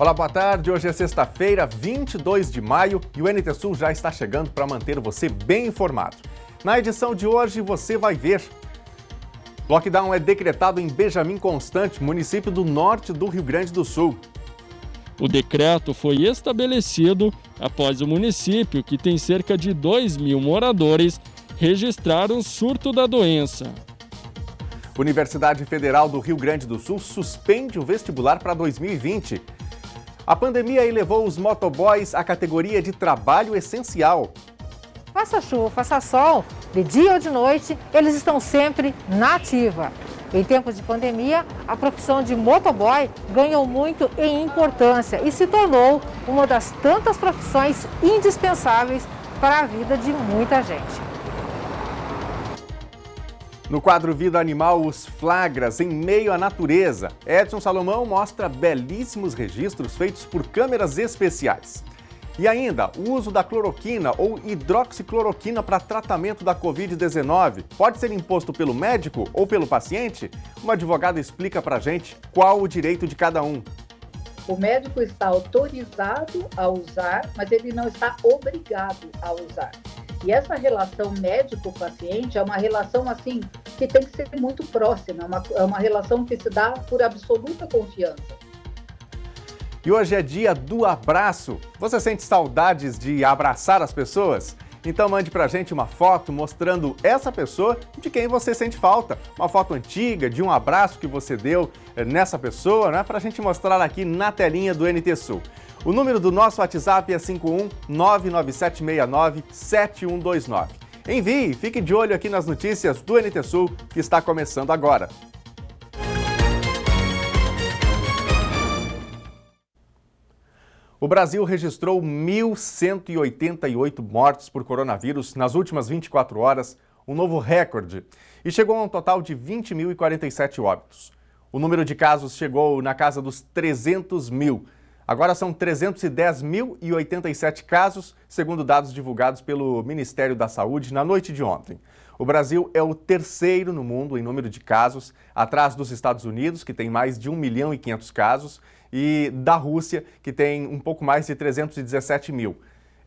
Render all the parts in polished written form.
Olá, boa tarde. Hoje é sexta-feira, 22 de maio e o NT Sul já está chegando para manter você bem informado. Na edição de hoje você vai ver: lockdown é decretado em Benjamin Constant, município do norte do Rio Grande do Sul. O decreto foi estabelecido após o município, que tem cerca de 2.000 moradores, registrar um surto da doença. Universidade Federal do Rio Grande do Sul suspende o vestibular para 2020. A pandemia elevou os motoboys à categoria de trabalho essencial. Faça chuva, faça sol, de dia ou de noite, eles estão sempre na ativa. Em tempos de pandemia, a profissão de motoboy ganhou muito em importância e se tornou uma das tantas profissões indispensáveis para a vida de muita gente. No quadro Vida Animal, os flagras em meio à natureza. Edson Salomão mostra belíssimos registros feitos por câmeras especiais. E ainda, o uso da cloroquina ou hidroxicloroquina para tratamento da Covid-19 pode ser imposto pelo médico ou pelo paciente? Uma advogada explica pra gente qual o direito de cada um. O médico está autorizado a usar, mas ele não está obrigado a usar. E essa relação médico-paciente é uma relação assim que tem que ser muito próxima, é uma relação que se dá por absoluta confiança. E hoje é dia do abraço. Você sente saudades de abraçar as pessoas? Então mande pra gente uma foto mostrando essa pessoa de quem você sente falta. Uma foto antiga de um abraço que você deu nessa pessoa, né? Pra gente mostrar aqui na telinha do NT Sul. O número do nosso WhatsApp é 51 99769 7129. Envie, fique de olho aqui nas notícias do NT Sul, que está começando agora. O Brasil registrou 1.188 mortes por coronavírus nas últimas 24 horas, um novo recorde, e chegou a um total de 20.047 óbitos. O número de casos chegou na casa dos 300 mil. Agora são 310.087 casos, segundo dados divulgados pelo Ministério da Saúde na noite de ontem. O Brasil é o terceiro no mundo em número de casos, atrás dos Estados Unidos, que tem mais de 1.500.000 casos, e da Rússia, que tem um pouco mais de 317 mil.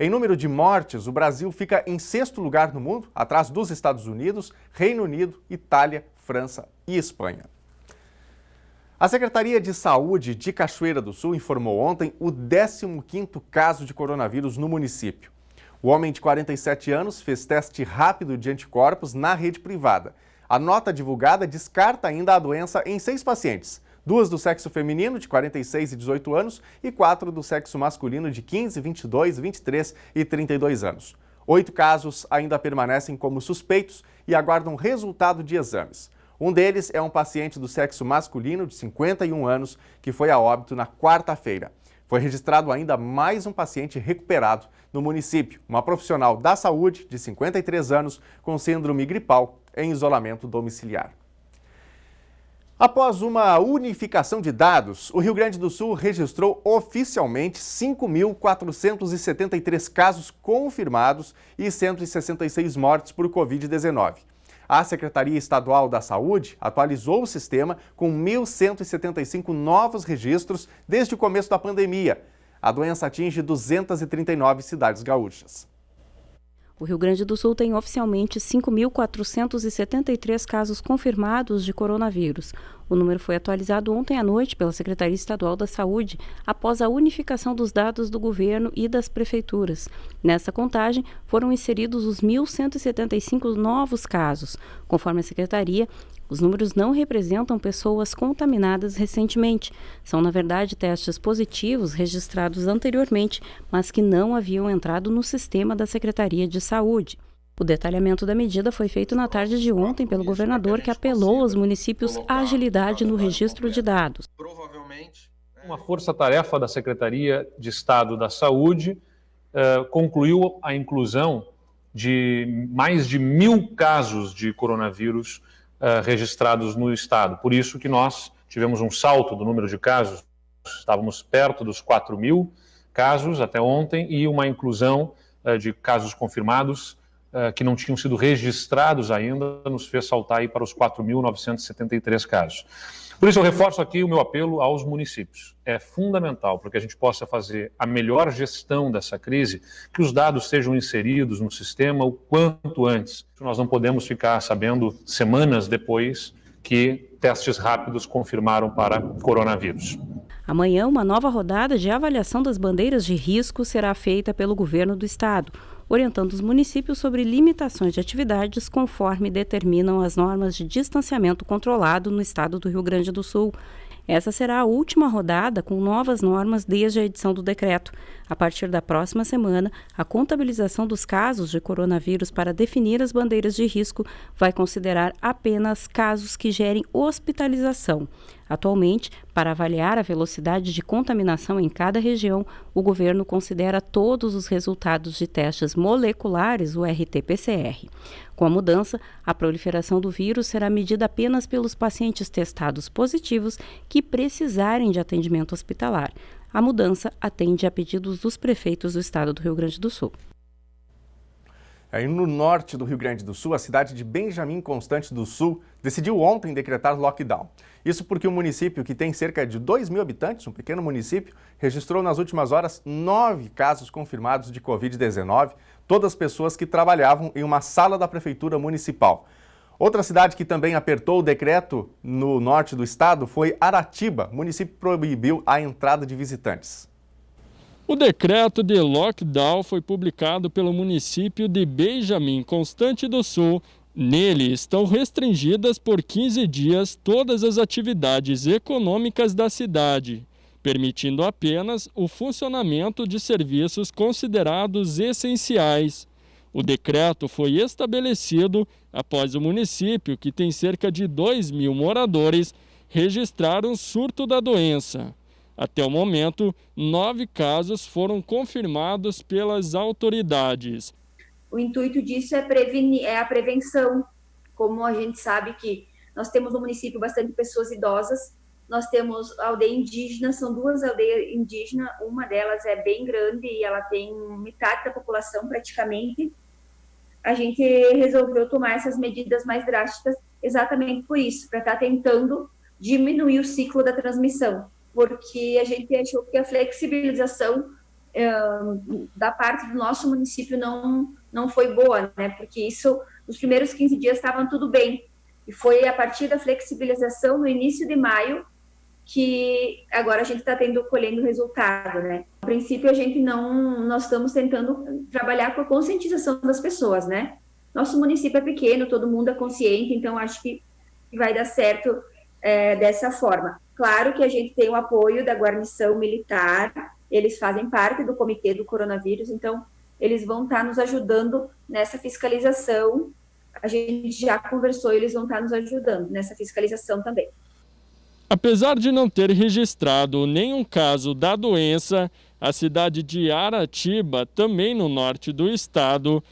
Em número de mortes, o Brasil fica em sexto lugar no mundo, atrás dos Estados Unidos, Reino Unido, Itália, França e Espanha. A Secretaria de Saúde de Cachoeira do Sul informou ontem o 15º caso de coronavírus no município. O homem de 47 anos fez teste rápido de anticorpos na rede privada. A nota divulgada descarta ainda a doença em 6 pacientes. 2 do sexo feminino, de 46 e 18 anos, e 4 do sexo masculino, de 15, 22, 23 e 32 anos. 8 casos ainda permanecem como suspeitos e aguardam resultado de exames. Um deles é um paciente do sexo masculino, de 51 anos, que foi a óbito na quarta-feira. Foi registrado ainda mais um paciente recuperado no município, uma profissional da saúde, de 53 anos, com síndrome gripal, em isolamento domiciliar. Após uma unificação de dados, o Rio Grande do Sul registrou oficialmente 5.473 casos confirmados e 166 mortes por Covid-19. A Secretaria Estadual da Saúde atualizou o sistema com 1.175 novos registros desde o começo da pandemia. A doença atinge 239 cidades gaúchas. O Rio Grande do Sul tem oficialmente 5.473 casos confirmados de coronavírus. O número foi atualizado ontem à noite pela Secretaria Estadual da Saúde, após a unificação dos dados do governo e das prefeituras. Nessa contagem, foram inseridos os 1.175 novos casos. Conforme a Secretaria, os números não representam pessoas contaminadas recentemente. São, na verdade, testes positivos registrados anteriormente, mas que não haviam entrado no sistema da Secretaria de Saúde. O detalhamento da medida foi feito na tarde de ontem pelo governador, que apelou aos municípios à agilidade no registro de dados. Uma força-tarefa da Secretaria de Estado da Saúde concluiu a inclusão de mais de 1.000 casos de coronavírus registrados no estado. Por isso que nós tivemos um salto do número de casos, estávamos perto dos 4.000 casos até ontem e uma inclusão de casos confirmados que não tinham sido registrados ainda, nos fez saltar aí para os 4.973 casos. Por isso eu reforço aqui o meu apelo aos municípios. É fundamental para que a gente possa fazer a melhor gestão dessa crise, que os dados sejam inseridos no sistema o quanto antes. Nós não podemos ficar sabendo semanas depois que testes rápidos confirmaram para coronavírus. Amanhã, uma nova rodada de avaliação das bandeiras de risco será feita pelo governo do estado, orientando os municípios sobre limitações de atividades conforme determinam as normas de distanciamento controlado no estado do Rio Grande do Sul. Essa será a última rodada com novas normas desde a edição do decreto. A partir da próxima semana, a contabilização dos casos de coronavírus para definir as bandeiras de risco vai considerar apenas casos que gerem hospitalização. Atualmente, para avaliar a velocidade de contaminação em cada região, o governo considera todos os resultados de testes moleculares, o RT-PCR. Com a mudança, a proliferação do vírus será medida apenas pelos pacientes testados positivos que precisarem de atendimento hospitalar. A mudança atende a pedidos dos prefeitos do estado do Rio Grande do Sul. Aí no norte do Rio Grande do Sul, a cidade de Benjamin Constant do Sul decidiu ontem decretar lockdown. Isso porque o município, que tem cerca de 2.000 habitantes, um pequeno município, registrou nas últimas horas 9 casos confirmados de Covid-19, todas pessoas que trabalhavam em uma sala da prefeitura municipal. Outra cidade que também apertou o decreto no norte do estado foi Aratiba. O município proibiu a entrada de visitantes. O decreto de lockdown foi publicado pelo município de Benjamin Constant do Sul. Nele estão restringidas por 15 dias todas as atividades econômicas da cidade, permitindo apenas o funcionamento de serviços considerados essenciais. O decreto foi estabelecido após o município, que tem cerca de 2.000 moradores, registrar um surto da doença. Até o momento, 9 casos foram confirmados pelas autoridades. O intuito disso é a prevenção. Como a gente sabe que nós temos no município bastante pessoas idosas, nós temos aldeia indígena, são 2 aldeias indígenas, uma delas é bem grande e ela tem metade da população praticamente. A gente resolveu tomar essas medidas mais drásticas exatamente por isso, para estar tentando diminuir o ciclo da transmissão, porque a gente achou que a flexibilização da parte do nosso município não foi boa, né? Porque isso, nos primeiros 15 dias estavam tudo bem, e foi a partir da flexibilização no início de maio que agora a gente está colhendo o resultado, né? A princípio nós estamos tentando trabalhar com a conscientização das pessoas, né? Nosso município é pequeno, todo mundo é consciente, então acho que vai dar certo dessa forma. Claro que a gente tem o apoio da guarnição militar, eles fazem parte do comitê do coronavírus, então eles vão estar nos ajudando nessa fiscalização. A gente já conversou, eles vão estar nos ajudando nessa fiscalização também. Apesar de não ter registrado nenhum caso da doença, a cidade de Aratiba, também no norte do estado,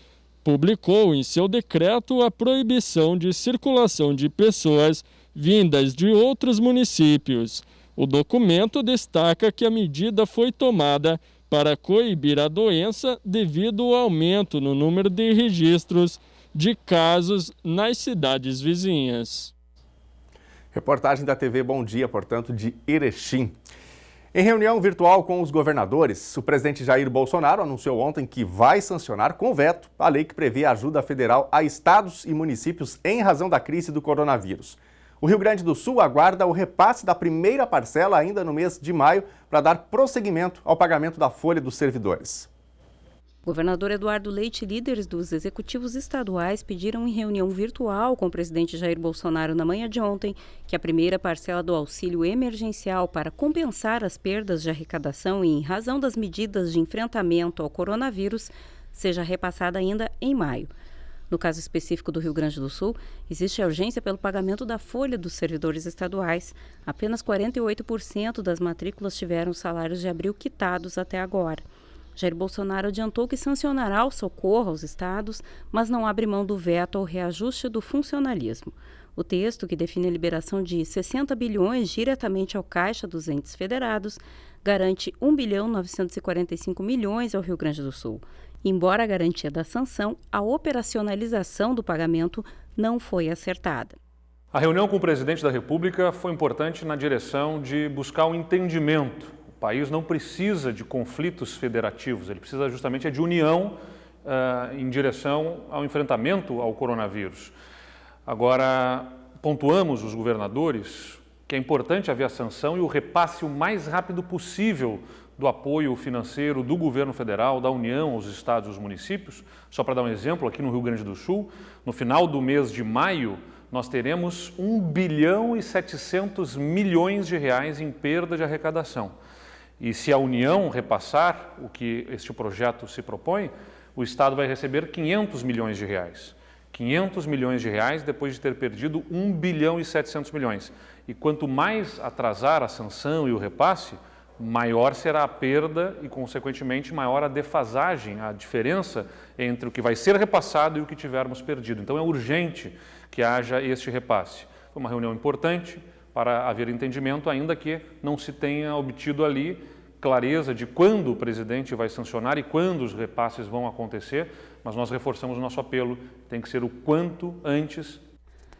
publicou em seu decreto a proibição de circulação de pessoas vindas de outros municípios. O documento destaca que a medida foi tomada para coibir a doença devido ao aumento no número de registros de casos nas cidades vizinhas. Reportagem da TV Bom Dia, portanto, de Erechim. Em reunião virtual com os governadores, o presidente Jair Bolsonaro anunciou ontem que vai sancionar com veto a lei que prevê ajuda federal a estados e municípios em razão da crise do coronavírus. O Rio Grande do Sul aguarda o repasse da primeira parcela ainda no mês de maio para dar prosseguimento ao pagamento da folha dos servidores. O governador Eduardo Leite e líderes dos executivos estaduais pediram em reunião virtual com o presidente Jair Bolsonaro na manhã de ontem que a primeira parcela do auxílio emergencial para compensar as perdas de arrecadação e em razão das medidas de enfrentamento ao coronavírus seja repassada ainda em maio. No caso específico do Rio Grande do Sul, existe a urgência pelo pagamento da folha dos servidores estaduais. Apenas 48% das matrículas tiveram salários de abril quitados até agora. Jair Bolsonaro adiantou que sancionará o socorro aos estados, mas não abre mão do veto ao reajuste do funcionalismo. O texto, que define a liberação de 60 bilhões diretamente ao caixa dos entes federados, garante 1,945 bilhões ao Rio Grande do Sul. Embora a garantia da sanção, a operacionalização do pagamento não foi acertada. A reunião com o presidente da República foi importante na direção de buscar um entendimento. O país não precisa de conflitos federativos, ele precisa justamente de união em direção ao enfrentamento ao coronavírus. Agora, pontuamos os governadores que é importante haver a sanção e o repasse o mais rápido possível do apoio financeiro do governo federal, da União, aos estados e aos municípios. Só para dar um exemplo, aqui no Rio Grande do Sul, no final do mês de maio, nós teremos 1 bilhão e 700 milhões de reais em perda de arrecadação. E se a União repassar o que este projeto se propõe, o Estado vai receber 500 milhões de reais. 500 milhões de reais depois de ter perdido 1 bilhão e 700 milhões. E quanto mais atrasar a sanção e o repasse, maior será a perda e, consequentemente, maior a defasagem, a diferença entre o que vai ser repassado e o que tivermos perdido. Então, é urgente que haja este repasse. Foi uma reunião importante para haver entendimento, ainda que não se tenha obtido ali clareza de quando o presidente vai sancionar e quando os repasses vão acontecer, mas nós reforçamos o nosso apelo, tem que ser o quanto antes.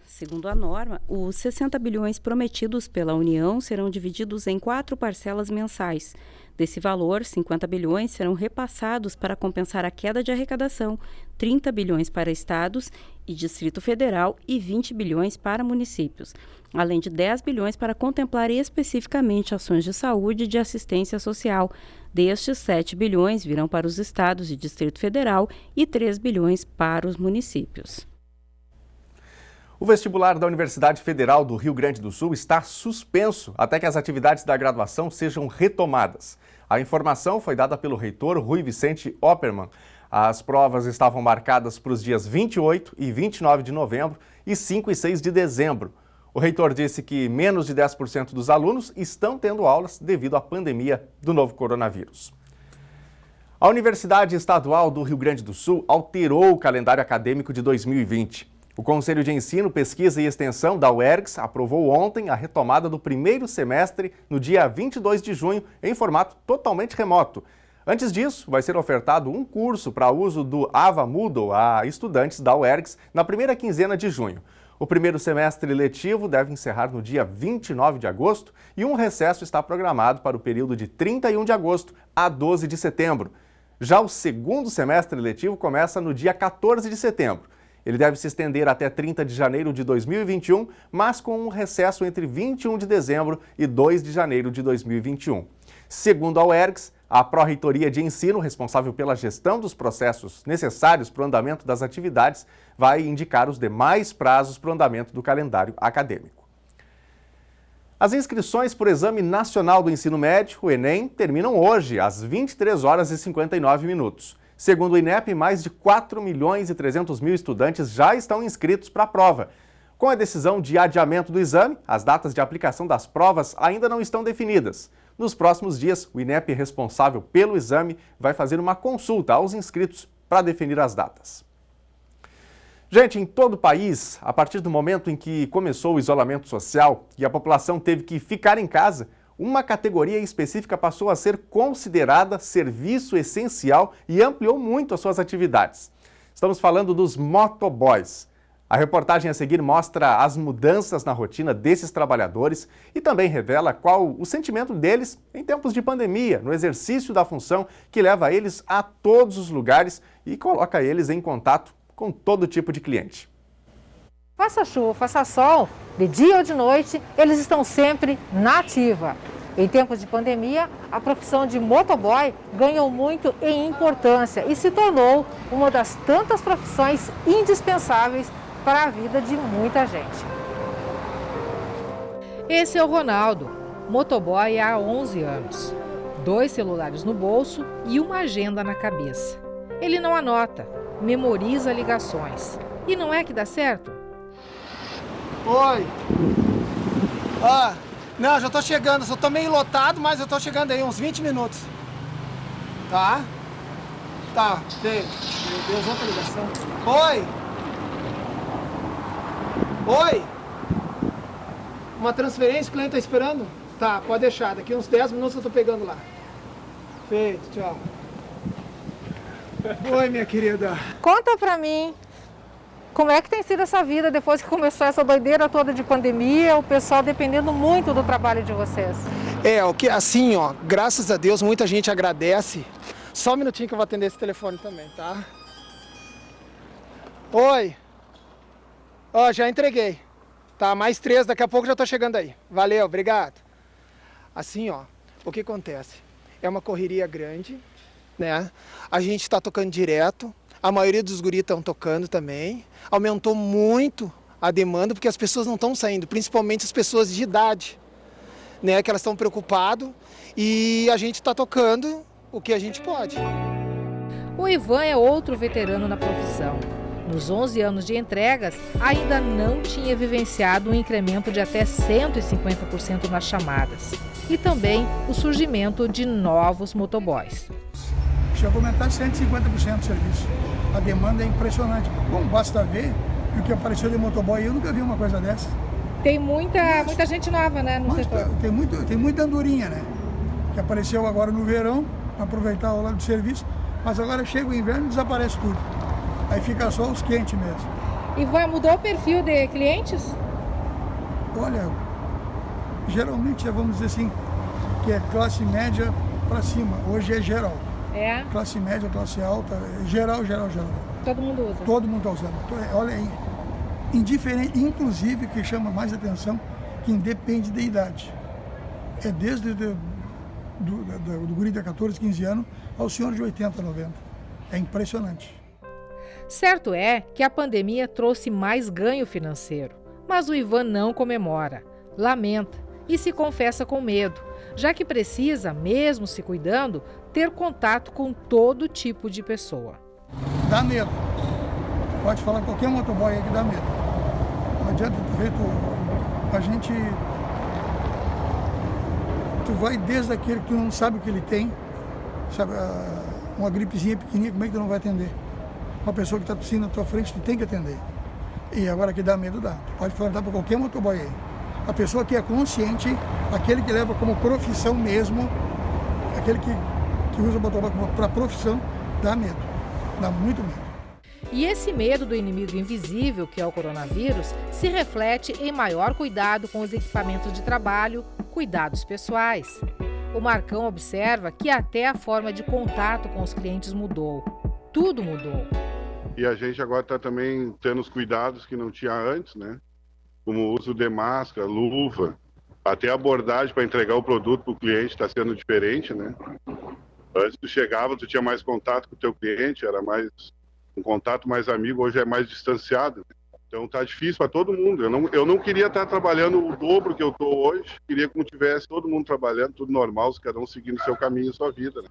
Segundo a norma, os 60 bilhões prometidos pela União serão divididos em 4 parcelas mensais. Desse valor, 50 bilhões serão repassados para compensar a queda de arrecadação, 30 bilhões para estados e Distrito Federal e 20 bilhões para municípios, além de 10 bilhões para contemplar especificamente ações de saúde e de assistência social. Destes, 7 bilhões virão para os estados e Distrito Federal e 3 bilhões para os municípios. O vestibular da Universidade Federal do Rio Grande do Sul está suspenso até que as atividades da graduação sejam retomadas. A informação foi dada pelo reitor Rui Vicente Oppermann. As provas estavam marcadas para os dias 28 e 29 de novembro e 5 e 6 de dezembro. O reitor disse que menos de 10% dos alunos estão tendo aulas devido à pandemia do novo coronavírus. A Universidade Estadual do Rio Grande do Sul alterou o calendário acadêmico de 2020. O Conselho de Ensino, Pesquisa e Extensão da UERGS aprovou ontem a retomada do primeiro semestre no dia 22 de junho em formato totalmente remoto. Antes disso, vai ser ofertado um curso para uso do Ava Moodle a estudantes da UERGS na primeira quinzena de junho. O primeiro semestre letivo deve encerrar no dia 29 de agosto e um recesso está programado para o período de 31 de agosto a 12 de setembro. Já o segundo semestre letivo começa no dia 14 de setembro. Ele deve se estender até 30 de janeiro de 2021, mas com um recesso entre 21 de dezembro e 2 de janeiro de 2021. Segundo a UERGS, a Pró-Reitoria de Ensino, responsável pela gestão dos processos necessários para o andamento das atividades, vai indicar os demais prazos para o andamento do calendário acadêmico. As inscrições para o Exame Nacional do Ensino Médio, o Enem, terminam hoje, às 23 horas e 59 minutos. Segundo o INEP, mais de 4 milhões e 300 mil estudantes já estão inscritos para a prova. Com a decisão de adiamento do exame, as datas de aplicação das provas ainda não estão definidas. Nos próximos dias, o INEP responsável pelo exame vai fazer uma consulta aos inscritos para definir as datas. Gente, em todo o país, a partir do momento em que começou o isolamento social e a população teve que ficar em casa, uma categoria específica passou a ser considerada serviço essencial e ampliou muito as suas atividades. Estamos falando dos motoboys. A reportagem a seguir mostra as mudanças na rotina desses trabalhadores e também revela qual o sentimento deles em tempos de pandemia, no exercício da função que leva eles a todos os lugares e coloca eles em contato com todo tipo de cliente. Faça chuva, faça sol, de dia ou de noite, eles estão sempre na ativa. Em tempos de pandemia, a profissão de motoboy ganhou muito em importância e se tornou uma das tantas profissões indispensáveis para a vida de muita gente. Esse é o Ronaldo, motoboy há 11 anos. 2 celulares no bolso e uma agenda na cabeça. Ele não anota, memoriza ligações. E não é que dá certo? Oi. Não, já tô chegando. Só tô meio lotado, mas eu tô chegando aí, uns 20 minutos. Tá? Tá, feito. Meu Deus, outra ligação. Oi? Uma transferência, o cliente tá esperando? Tá, pode deixar. Daqui uns 10 minutos eu tô pegando lá. Feito, tchau. Oi, minha querida. Conta pra mim, como é que tem sido essa vida depois que começou essa doideira toda de pandemia, o pessoal dependendo muito do trabalho de vocês? Assim, ó, graças a Deus, muita gente agradece. Só um minutinho que eu vou atender esse telefone também, tá? Oi. Ó, já entreguei. Tá, mais 3, daqui a pouco já tô chegando aí. Valeu, obrigado. Assim, ó, o que acontece? É uma correria grande, né? A gente tá tocando direto, a maioria dos guris estão tocando também. Aumentou muito a demanda porque as pessoas não estão saindo, principalmente as pessoas de idade, né? Que elas estão preocupadas e a gente tá tocando o que a gente pode. O Ivan é outro veterano na profissão. Nos 11 anos de entregas, ainda não tinha vivenciado um incremento de até 150% nas chamadas. E também o surgimento de novos motoboys. Chegou a aumentar 150% o serviço. A demanda é impressionante. Bom, basta ver que o que apareceu de motoboy, eu nunca vi uma coisa dessa. Tem muita gente nova, né, no setor. Tem muita andorinha, né? Que apareceu agora no verão, para aproveitar o lado do serviço, mas agora chega o inverno e desaparece tudo. Aí fica só os quentes mesmo. Ivan, mudou o perfil de clientes? Olha, geralmente vamos dizer assim, que é classe média para cima. Hoje é geral. É? Classe média, classe alta, geral. Todo mundo usa? Todo mundo está usando. Olha aí, indiferente, inclusive, que chama mais atenção, que independe da idade. É desde do guri de 14, 15 anos ao senhor de 80, 90. É impressionante. Certo é que a pandemia trouxe mais ganho financeiro, mas o Ivan não comemora, lamenta e se confessa com medo, já que precisa, mesmo se cuidando, ter contato com todo tipo de pessoa. Dá medo. Pode falar qualquer motoboy aí que dá medo. Não adianta tu ver, a gente... Tu vai desde aquele que tu não sabe o que ele tem, sabe, uma gripezinha pequenininha, como é que tu não vai atender? Uma pessoa que está tossindo na tua frente, tu tem que atender. E agora que dá medo, dá. Tu pode perguntar para qualquer motoboy aí. A pessoa que é consciente, aquele que leva como profissão mesmo, aquele que usa o motoboy para profissão, dá medo. Dá muito medo. E esse medo do inimigo invisível, que é o coronavírus, se reflete em maior cuidado com os equipamentos de trabalho, cuidados pessoais. O Marcão observa que até a forma de contato com os clientes mudou. Tudo mudou. E a gente agora está também tendo os cuidados que não tinha antes, né? Como o uso de máscara, luva, até a abordagem para entregar o produto para o cliente está sendo diferente, né? Antes tu chegava, tu tinha mais contato com o teu cliente, era mais um contato mais amigo, hoje é mais distanciado. Então tá difícil para todo mundo. Eu não queria estar trabalhando o dobro que eu estou hoje, queria que tivesse todo mundo trabalhando, tudo normal, cada um seguindo seu caminho, sua vida, né?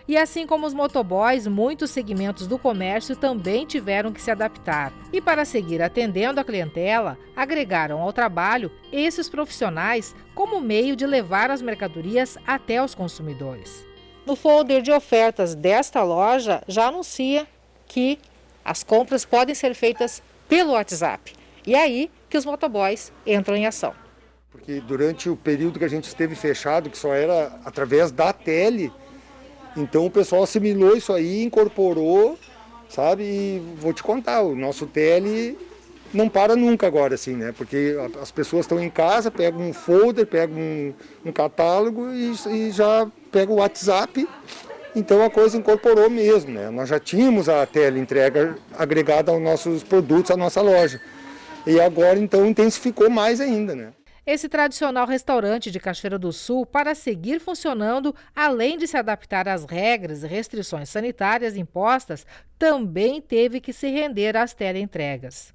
E assim como os motoboys, muitos segmentos do comércio também tiveram que se adaptar. E para seguir atendendo a clientela, agregaram ao trabalho esses profissionais como meio de levar as mercadorias até os consumidores. No folder de ofertas desta loja já anuncia que as compras podem ser feitas pelo WhatsApp. E é aí que os motoboys entram em ação. Porque durante o período que a gente esteve fechado, que só era através da tele, então o pessoal assimilou isso aí, incorporou, sabe? E vou te contar, o nosso tele não para nunca agora, assim, né? Porque as pessoas estão em casa, pegam um folder, pegam um catálogo e já pegam o WhatsApp. Então a coisa incorporou mesmo, né? Nós já tínhamos a teleentrega agregada aos nossos produtos, à nossa loja. E agora, então, intensificou mais ainda, né? Esse tradicional restaurante de Cachoeira do Sul, para seguir funcionando, além de se adaptar às regras e restrições sanitárias impostas, também teve que se render às teleentregas.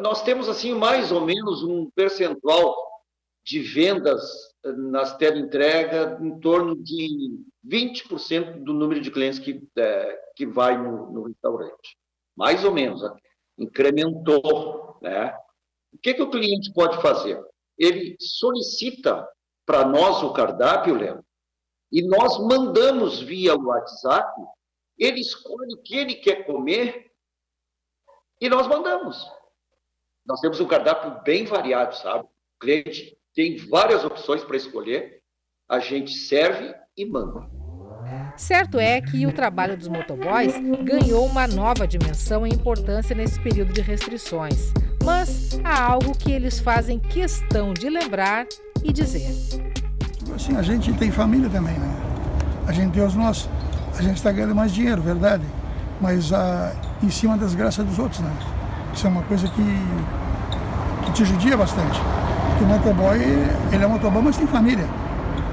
Nós temos, assim, mais ou menos um percentual de vendas nas teleentregas em torno de 20% do número de clientes que vai no restaurante. Mais ou menos, incrementou, né? O que o cliente pode fazer? Ele solicita para nós o cardápio, Léo, e nós mandamos via WhatsApp ele escolhe o que ele quer comer e nós mandamos. Nós temos um cardápio bem variado, sabe? O cliente tem várias opções para escolher, a gente serve e manda. Certo é que o trabalho dos motoboys ganhou uma nova dimensão e importância nesse período de restrições. Mas há algo que eles fazem questão de lembrar e dizer. Assim, a gente tem família também, né? A gente tem os nossos. A gente está ganhando mais dinheiro, verdade? Mas em cima das graças dos outros, né? Isso é uma coisa que te judia bastante. Porque o motoboy, ele é motoboy, mas tem família.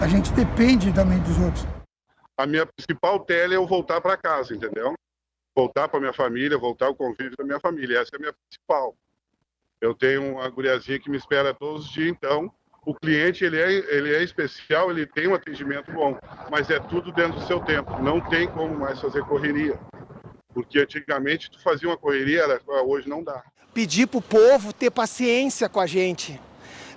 A gente depende também dos outros. A minha principal tela é eu voltar para casa, entendeu? Voltar para minha família, voltar ao convívio da minha família. Essa é a minha principal. Eu tenho uma guriazinha que me espera todos os dias, então o cliente ele é especial, ele tem um atendimento bom, mas é tudo dentro do seu tempo. Não tem como mais fazer correria. Porque antigamente tu fazia uma correria, hoje não dá. Pedir pro povo ter paciência com a gente.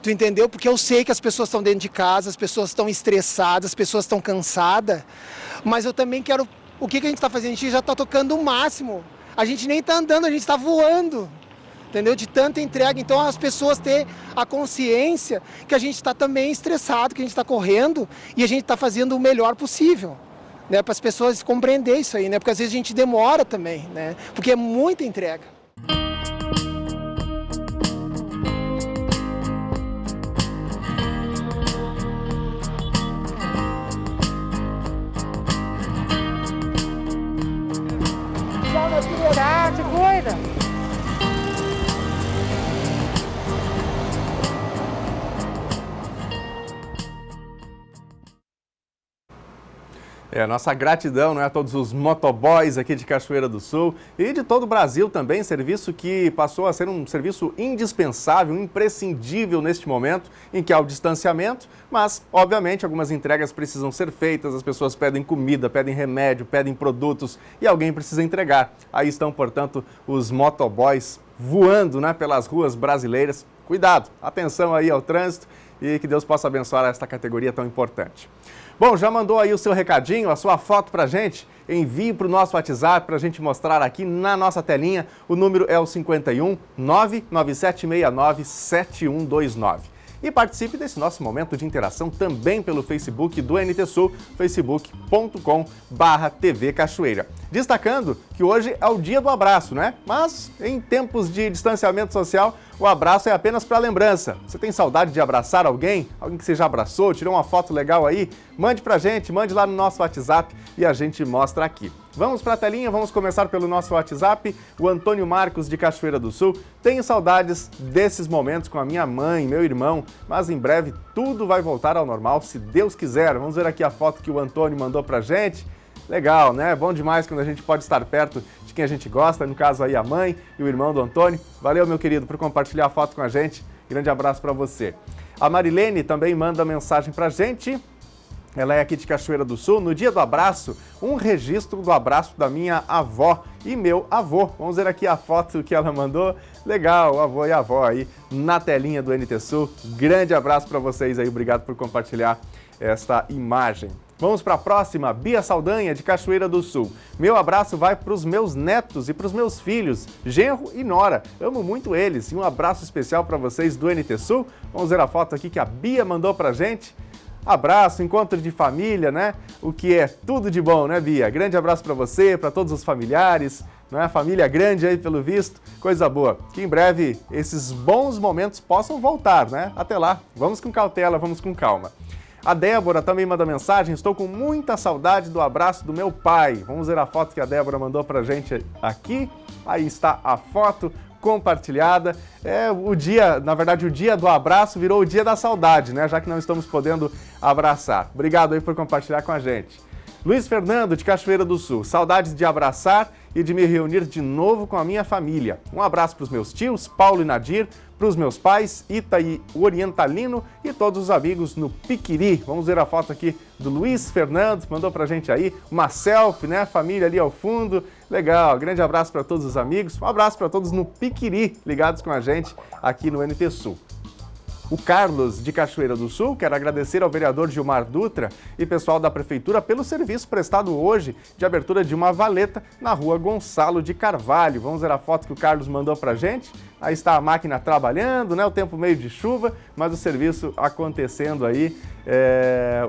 Tu entendeu? Porque eu sei que as pessoas estão dentro de casa, as pessoas estão estressadas, as pessoas estão cansadas, mas eu também quero... O que a gente está fazendo? A gente já está tocando o máximo. A gente nem está andando, a gente está voando, entendeu? De tanta entrega. Então as pessoas têm a consciência que a gente está também estressado, que a gente está correndo e a gente está fazendo o melhor possível, né? Para as pessoas compreender isso aí, né? Porque às vezes a gente demora também, né? Porque é muita entrega. Te cuida. Nossa gratidão, a todos os motoboys aqui de Cachoeira do Sul e de todo o Brasil também, serviço que passou a ser um serviço indispensável, imprescindível neste momento em que há o distanciamento, mas, obviamente, algumas entregas precisam ser feitas, as pessoas pedem comida, pedem remédio, pedem produtos e alguém precisa entregar. Aí estão, portanto, os motoboys voando, pelas ruas brasileiras. Cuidado, atenção aí ao trânsito e que Deus possa abençoar esta categoria tão importante. Bom, já mandou aí o seu recadinho, a sua foto pra gente? Envie para o nosso WhatsApp para a gente mostrar aqui na nossa telinha. O número é o 51 99769 7129. E participe desse nosso momento de interação também pelo Facebook do NT Sul, facebook.com/TV Cachoeira. Destacando que hoje é o dia do abraço, Mas em tempos de distanciamento social, o abraço é apenas para lembrança. Você tem saudade de abraçar alguém? Alguém que você já abraçou, tirou uma foto legal aí? Mande pra gente, mande lá no nosso WhatsApp e a gente mostra aqui. Vamos para a telinha, vamos começar pelo nosso WhatsApp. O Antônio Marcos, de Cachoeira do Sul. Tenho saudades desses momentos com a minha mãe, meu irmão, mas em breve tudo vai voltar ao normal, se Deus quiser. Vamos ver aqui a foto que o Antônio mandou pra gente. Legal, Bom demais quando a gente pode estar perto de quem a gente gosta, no caso aí a mãe e o irmão do Antônio. Valeu, meu querido, por compartilhar a foto com a gente. Grande abraço para você. A Marilene também manda mensagem pra gente. Ela é aqui de Cachoeira do Sul. No dia do abraço, um registro do abraço da minha avó e meu avô. Vamos ver aqui a foto que ela mandou. Legal, o avô e a avó aí na telinha do NT Sul. Grande abraço para vocês aí. Obrigado por compartilhar esta imagem. Vamos para a próxima, Bia Saldanha, de Cachoeira do Sul. Meu abraço vai para os meus netos e para os meus filhos, genro e nora. Amo muito eles. E um abraço especial para vocês do NT Sul. Vamos ver a foto aqui que a Bia mandou para a gente. Abraço, encontro de família, O que é tudo de bom, Bia? Grande abraço para você, para todos os familiares, Família grande aí, pelo visto, coisa boa. Que em breve esses bons momentos possam voltar, Até lá, vamos com cautela, vamos com calma. A Débora também manda mensagem, estou com muita saudade do abraço do meu pai. Vamos ver a foto que a Débora mandou pra gente aqui. Aí está a foto compartilhada. O dia do abraço virou o dia da saudade, Já que não estamos podendo abraçar. Obrigado aí por compartilhar com a gente. Luiz Fernando, de Cachoeira do Sul. Saudades de abraçar e de me reunir de novo com a minha família. Um abraço para os meus tios, Paulo e Nadir, para os meus pais, Ita e Orientalino e todos os amigos no Piquiri. Vamos ver a foto aqui do Luiz Fernando, mandou pra gente aí uma selfie, Família ali ao fundo. Legal, grande abraço para todos os amigos. Um abraço para todos no Piquiri, ligados com a gente aqui no NT Sul. O Carlos, de Cachoeira do Sul, quer agradecer ao vereador Gilmar Dutra e pessoal da Prefeitura pelo serviço prestado hoje de abertura de uma valeta na rua Gonçalo de Carvalho. Vamos ver a foto que o Carlos mandou pra gente. Aí está a máquina trabalhando, né? O tempo meio de chuva, mas o serviço acontecendo aí,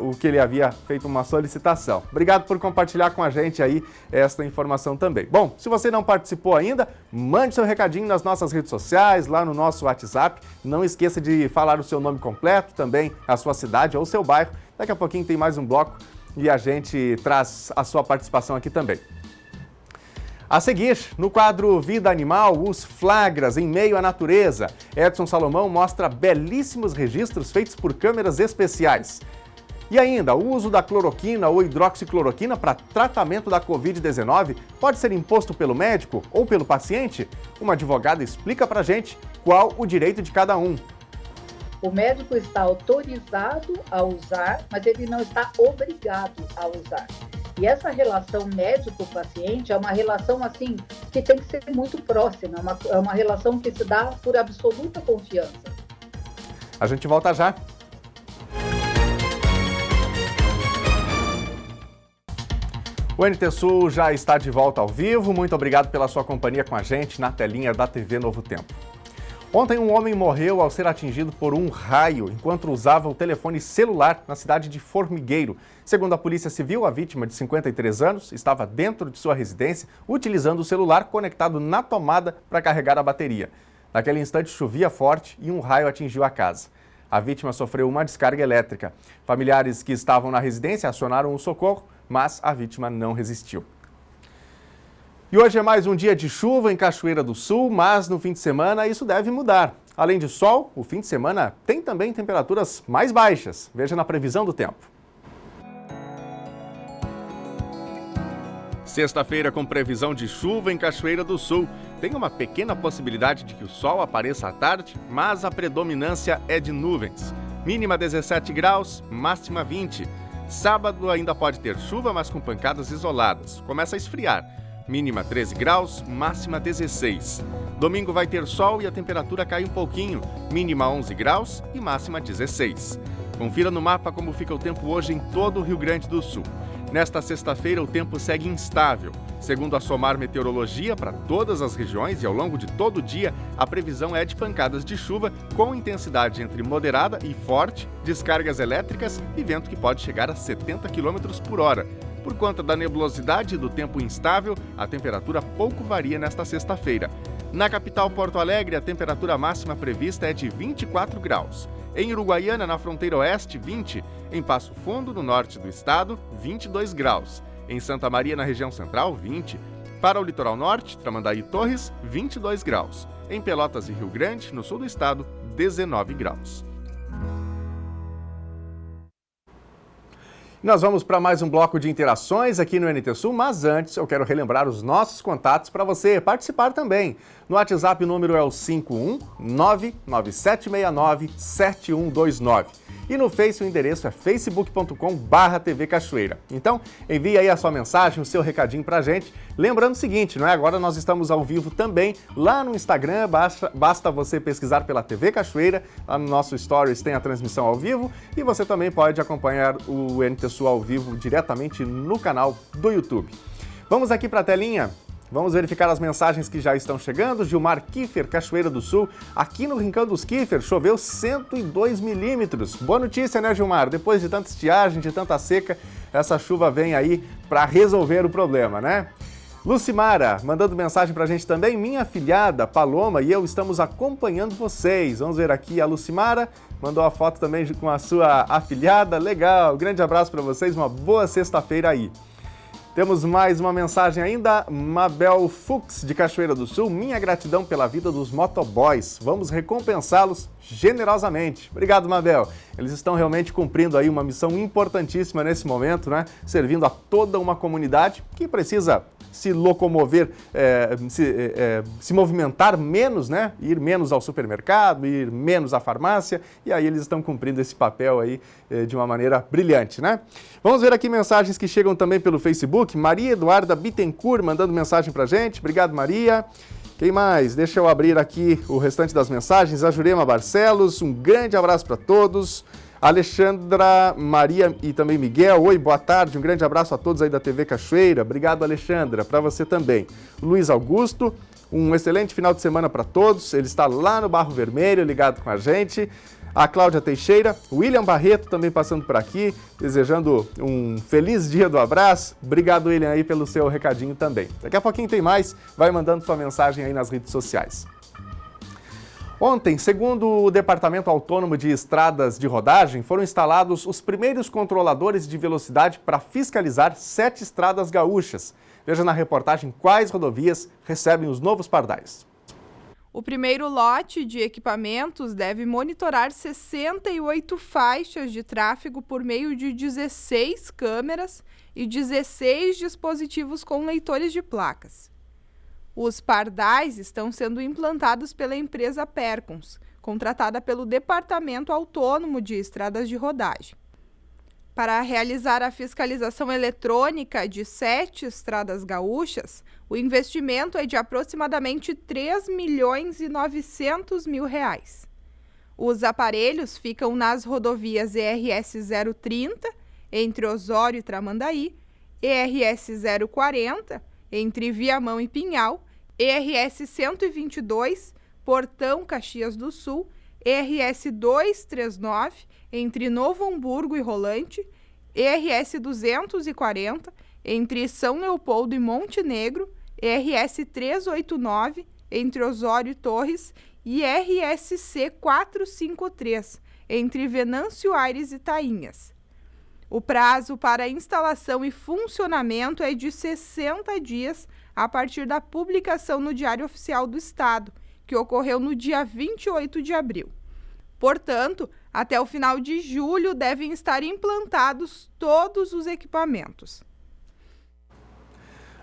o que ele havia feito uma solicitação. Obrigado por compartilhar com a gente aí esta informação também. Bom, se você não participou ainda, mande seu recadinho nas nossas redes sociais, lá no nosso WhatsApp. Não esqueça de falar o seu nome completo, também a sua cidade ou o seu bairro. Daqui a pouquinho tem mais um bloco e a gente traz a sua participação aqui também. A seguir, no quadro Vida Animal, os flagras em meio à natureza. Edson Salomão mostra belíssimos registros feitos por câmeras especiais. E ainda, o uso da cloroquina ou hidroxicloroquina para tratamento da Covid-19 pode ser imposto pelo médico ou pelo paciente? Uma advogada explica pra gente qual o direito de cada um. O médico está autorizado a usar, mas ele não está obrigado a usar. E essa relação médico-paciente é uma relação assim que tem que ser muito próxima, é uma relação que se dá por absoluta confiança. A gente volta já. O NT Sul já está de volta ao vivo. Muito obrigado pela sua companhia com a gente na telinha da TV Novo Tempo. Ontem, um homem morreu ao ser atingido por um raio enquanto usava o telefone celular na cidade de Formigueiro. Segundo a Polícia Civil, a vítima, de 53 anos, estava dentro de sua residência utilizando o celular conectado na tomada para carregar a bateria. Naquele instante, chovia forte e um raio atingiu a casa. A vítima sofreu uma descarga elétrica. Familiares que estavam na residência acionaram o socorro, mas a vítima não resistiu. E hoje é mais um dia de chuva em Cachoeira do Sul, mas no fim de semana isso deve mudar. Além de sol, o fim de semana tem também temperaturas mais baixas. Veja na previsão do tempo. Sexta-feira com previsão de chuva em Cachoeira do Sul. Tem uma pequena possibilidade de que o sol apareça à tarde, mas a predominância é de nuvens. Mínima 17 graus, máxima 20. Sábado ainda pode ter chuva, mas com pancadas isoladas. Começa a esfriar. Mínima 13 graus, máxima 16. Domingo vai ter sol e a temperatura cai um pouquinho. Mínima 11 graus e máxima 16. Confira no mapa como fica o tempo hoje em todo o Rio Grande do Sul. Nesta sexta-feira, o tempo segue instável. Segundo a SOMAR Meteorologia, para todas as regiões e ao longo de todo o dia, a previsão é de pancadas de chuva com intensidade entre moderada e forte, descargas elétricas e vento que pode chegar a 70 km por hora. Por conta da nebulosidade e do tempo instável, a temperatura pouco varia nesta sexta-feira. Na capital Porto Alegre, a temperatura máxima prevista é de 24 graus. Em Uruguaiana, na fronteira oeste, 20. Em Passo Fundo, no norte do estado, 22 graus. Em Santa Maria, na região central, 20. Para o litoral norte, Tramandaí e Torres, 22 graus. Em Pelotas e Rio Grande, no sul do estado, 19 graus. Nós vamos para mais um bloco de interações aqui no NT Sul, mas antes eu quero relembrar os nossos contatos para você participar também. No WhatsApp o número é o 51997697129. E no Face o endereço é facebook.com/TV Cachoeira. Então, envie aí a sua mensagem, o seu recadinho pra gente. Lembrando o seguinte, não é? Agora nós estamos ao vivo também lá no Instagram, basta você pesquisar pela TV Cachoeira. Lá no nosso Stories tem a transmissão ao vivo e você também pode acompanhar o NT Sul ao vivo diretamente no canal do YouTube. Vamos aqui para a telinha. Vamos verificar as mensagens que já estão chegando. Gilmar Kiefer, Cachoeira do Sul. Aqui no Rincão dos Kiefer, choveu 102 milímetros. Boa notícia, né, Gilmar? Depois de tanta estiagem, de tanta seca, essa chuva vem aí para resolver o problema, né? Lucimara, mandando mensagem pra gente também. Minha afilhada, Paloma, e eu estamos acompanhando vocês. Vamos ver aqui a Lucimara. Mandou a foto também com a sua afilhada. Legal, grande abraço para vocês. Uma boa sexta-feira aí. Temos mais uma mensagem ainda, Mabel Fux, de Cachoeira do Sul. Minha gratidão pela vida dos motoboys. Vamos recompensá-los generosamente. Obrigado, Mabel. Eles estão realmente cumprindo aí uma missão importantíssima nesse momento, né? Servindo a toda uma comunidade que precisa se locomover, se movimentar menos, né? Ir menos ao supermercado, ir menos à farmácia, e aí eles estão cumprindo esse papel aí de uma maneira brilhante, né? Vamos ver aqui mensagens que chegam também pelo Facebook. Maria Eduarda Bittencourt mandando mensagem pra gente. Obrigado, Maria. Quem mais? Deixa eu abrir aqui o restante das mensagens. A Jurema Barcelos, um grande abraço para todos. Alexandra, Maria e também Miguel, oi, boa tarde, um grande abraço a todos aí da TV Cachoeira. Obrigado, Alexandra, para você também. Luiz Augusto, um excelente final de semana para todos. Ele está lá no Barro Vermelho, ligado com a gente. A Cláudia Teixeira, William Barreto também passando por aqui, desejando um feliz dia do abraço. Obrigado, William, aí pelo seu recadinho também. Daqui a pouquinho tem mais, vai mandando sua mensagem aí nas redes sociais. Ontem, segundo o Departamento Autônomo de Estradas de Rodagem, foram instalados os primeiros controladores de velocidade para fiscalizar 7 estradas gaúchas. Veja na reportagem quais rodovias recebem os novos pardais. O primeiro lote de equipamentos deve monitorar 68 faixas de tráfego por meio de 16 câmeras e 16 dispositivos com leitores de placas. Os pardais estão sendo implantados pela empresa Percons, contratada pelo Departamento Autônomo de Estradas de Rodagem. Para realizar a fiscalização eletrônica de 7 estradas gaúchas, o investimento é de aproximadamente R$ 3.900.000. Os aparelhos ficam nas rodovias ERS 030, entre Osório e Tramandaí, ERS 040, entre Viamão e Pinhal, ERS 122, Portão Caxias do Sul, ERS 239, entre Novo Hamburgo e Rolante, ERS 240, entre São Leopoldo e Monte Negro, ERS 389, entre Osório e Torres, e RSC 453, entre Venâncio Aires e Tainhas. O prazo para instalação e funcionamento é de 60 dias a partir da publicação no Diário Oficial do Estado, que ocorreu no dia 28 de abril. Portanto, até o final de julho devem estar implantados todos os equipamentos.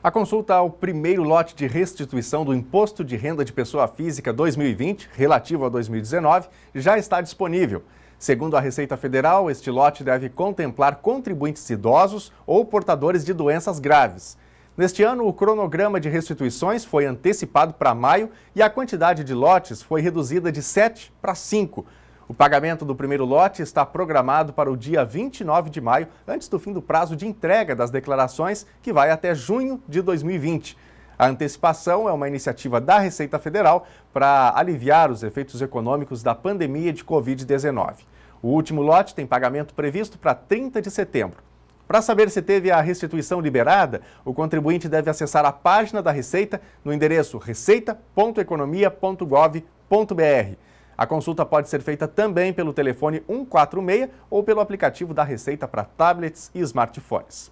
A consulta ao primeiro lote de restituição do Imposto de Renda de Pessoa Física 2020, relativo a 2019, já está disponível. Segundo a Receita Federal, este lote deve contemplar contribuintes idosos ou portadores de doenças graves. Neste ano, o cronograma de restituições foi antecipado para maio e a quantidade de lotes foi reduzida de 7 para 5. O pagamento do primeiro lote está programado para o dia 29 de maio, antes do fim do prazo de entrega das declarações, que vai até junho de 2020. A antecipação é uma iniciativa da Receita Federal para aliviar os efeitos econômicos da pandemia de Covid-19. O último lote tem pagamento previsto para 30 de setembro. Para saber se teve a restituição liberada, o contribuinte deve acessar a página da Receita no endereço receita.economia.gov.br. A consulta pode ser feita também pelo telefone 146 ou pelo aplicativo da Receita para tablets e smartphones.